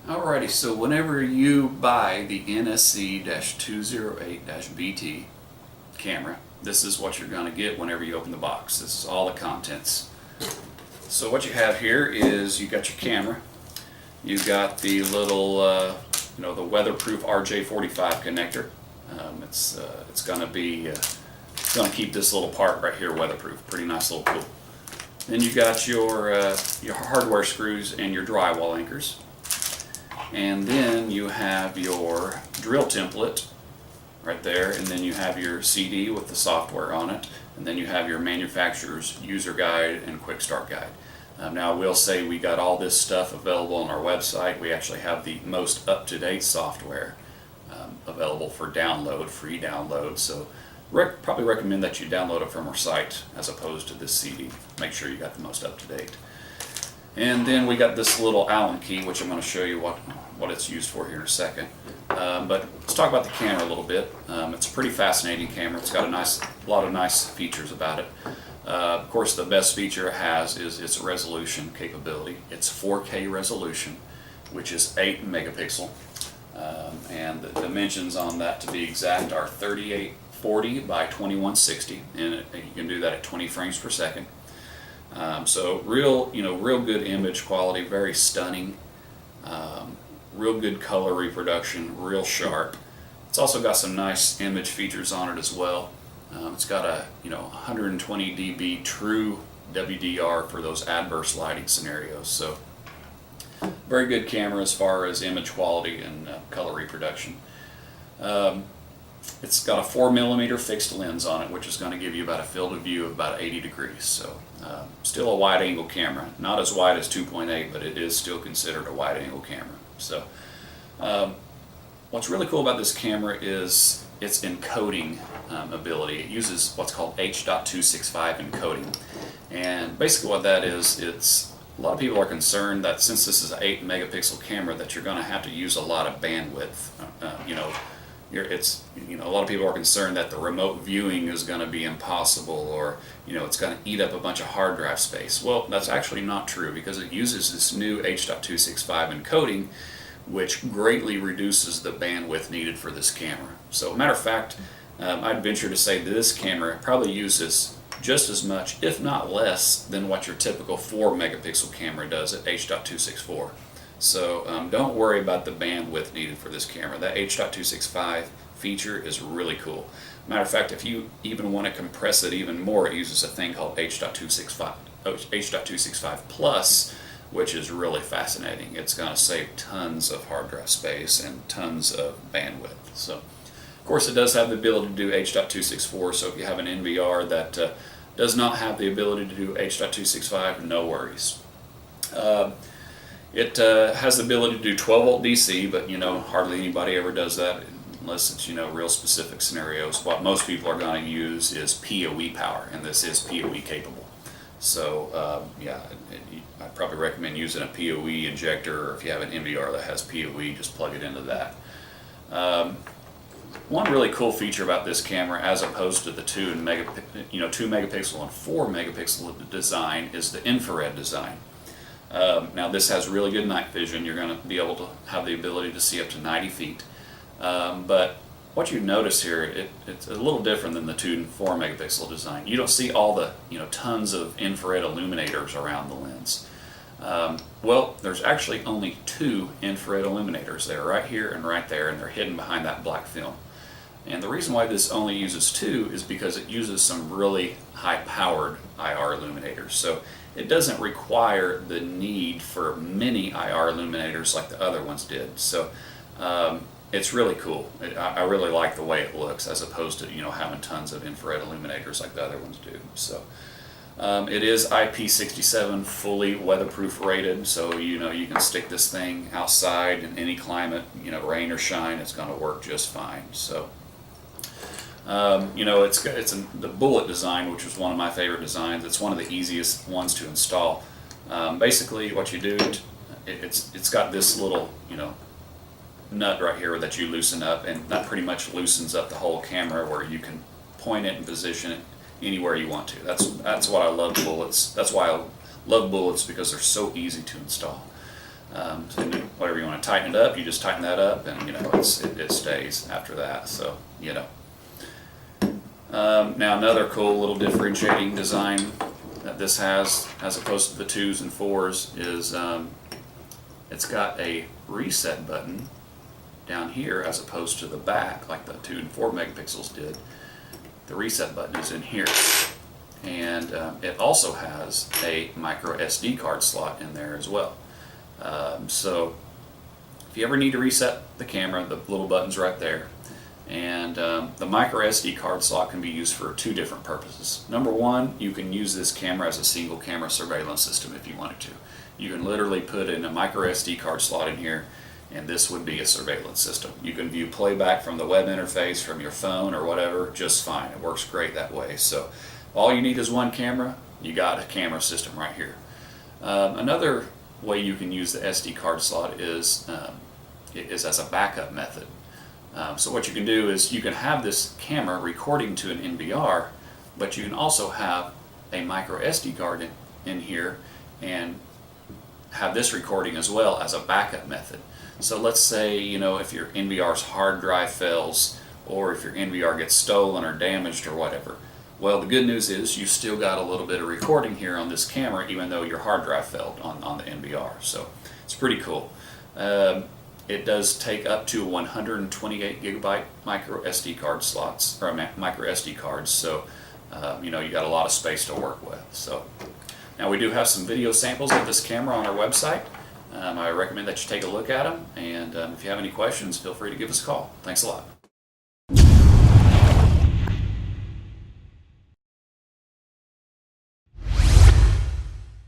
Alrighty, so whenever you buy the NSC-208-BT camera, this is what you're going to get whenever you open the box. This is all the contents. So what you have here is you got your camera, you got the little, the weatherproof RJ45 connector. It's going to be going to keep this little part right here weatherproof. Pretty nice little tool. Then you got your hardware screws and your drywall anchors. And then you have your drill template right there, and then you have your CD with the software on it, and then you have your manufacturer's user guide and quick start guide. Now I will say we got all this stuff available on our website. We actually have the most up-to-date software available for download, free download, so probably recommend that you download it from our site as opposed to this CD. Make sure you got the most up-to-date. And then we got this little Allen key, which I'm going to show you what it's used for here in a second. But let's talk about the camera a little bit. It's a pretty fascinating camera. It's got a lot of nice features about it. Of course, the best feature it has is its resolution capability. It's 4K resolution, which is 8 megapixel. And the dimensions on that, to be exact, are 3840 by 2160, and you can do that at 20 frames per second. So real good image quality, very stunning, real good color reproduction, real sharp. It's also got some nice image features on it as well. It's got a 120 dB true WDR for those adverse lighting scenarios. So very good camera as far as image quality and color reproduction. It's got a 4mm fixed lens on it, which is going to give you about a field of view of about 80 degrees. So still a wide angle camera. Not as wide as 2.8, but it is still considered a wide angle camera. So what's really cool about this camera is its encoding ability. It uses what's called H.265 encoding. And basically what that is, a lot of people are concerned that since this is an 8 megapixel camera that you're going to have to use a lot of bandwidth. A lot of people are concerned that the remote viewing is going to be impossible, or it's going to eat up a bunch of hard drive space. Well, that's actually not true, because it uses this new H.265 encoding, which greatly reduces the bandwidth needed for this camera. So, matter of fact, I'd venture to say that this camera probably uses just as much, if not less, than what your typical 4 megapixel camera does at H.264. So don't worry about the bandwidth needed for this camera. That H.265 feature is really cool. Matter of fact, if you even want to compress it even more, it uses a thing called H.265 Plus, which is really fascinating. It's going to save tons of hard drive space and tons of bandwidth. So, of course, it does have the ability to do H.264, so if you have an NVR that does not have the ability to do H.265, no worries. It has the ability to do 12 volt DC, but hardly anybody ever does that unless it's real specific scenarios. What most people are going to use is PoE power, and this is PoE capable. So I'd probably recommend using a PoE injector, or if you have an NVR that has PoE, just plug it into that. One really cool feature about this camera, as opposed to the 2 megapixel and 4 megapixel design, is the infrared design. Now this has really good night vision. You're going to be able to have the ability to see up to 90 feet. But what you notice here, it's a little different than the 2 and 4 megapixel design. You don't see all the tons of infrared illuminators around the lens. Well, there's actually only 2 infrared illuminators. They're right here and right there, and they're hidden behind that black film. And the reason why this only uses 2 is because it uses some really high-powered IR illuminators. So it doesn't require the need for many IR illuminators like the other ones did. So it's really cool. I really like the way it looks, as opposed to having tons of infrared illuminators like the other ones do. So it is IP67 fully weatherproof rated, so you can stick this thing outside in any climate, rain or shine, it's going to work just fine. So it's the bullet design, which was one of my favorite designs. It's one of the easiest ones to install. Basically, what you do, it's got this little nut right here that you loosen up, and that pretty much loosens up the whole camera, where you can point it and position it anywhere you want to. That's what I love bullets. That's why I love bullets, because they're so easy to install. So whatever you want to tighten it up, you just tighten that up, and it stays after that. So now another cool little differentiating design that this has, as opposed to the 2s and 4s, is it's got a reset button down here as opposed to the back like the 2 and 4 megapixels did. The reset button is in here, and it also has a micro SD card slot in there as well. So if you ever need to reset the camera, the little button's right there. And the micro SD card slot can be used for 2 different purposes. Number one, you can use this camera as a single camera surveillance system if you wanted to. You can literally put in a micro SD card slot in here, and this would be a surveillance system. You can view playback from the web interface, from your phone or whatever, just fine. It works great that way. So all you need is one camera. You got a camera system right here. Another way you can use the SD card slot is as a backup method. So what you can do is you can have this camera recording to an NVR, but you can also have a micro SD card in here and have this recording as well as a backup method. So let's say, if your NVR's hard drive fails, or if your NVR gets stolen or damaged or whatever. Well, the good news is you still got a little bit of recording here on this camera, even though your hard drive failed on the NVR. So it's pretty cool. It does take up to 128 gigabyte micro SD card slots, or micro SD cards. So you got a lot of space to work with. So now we do have some video samples of this camera on our website. I recommend that you take a look at them, and if you have any questions, feel free to give us a call. Thanks a lot.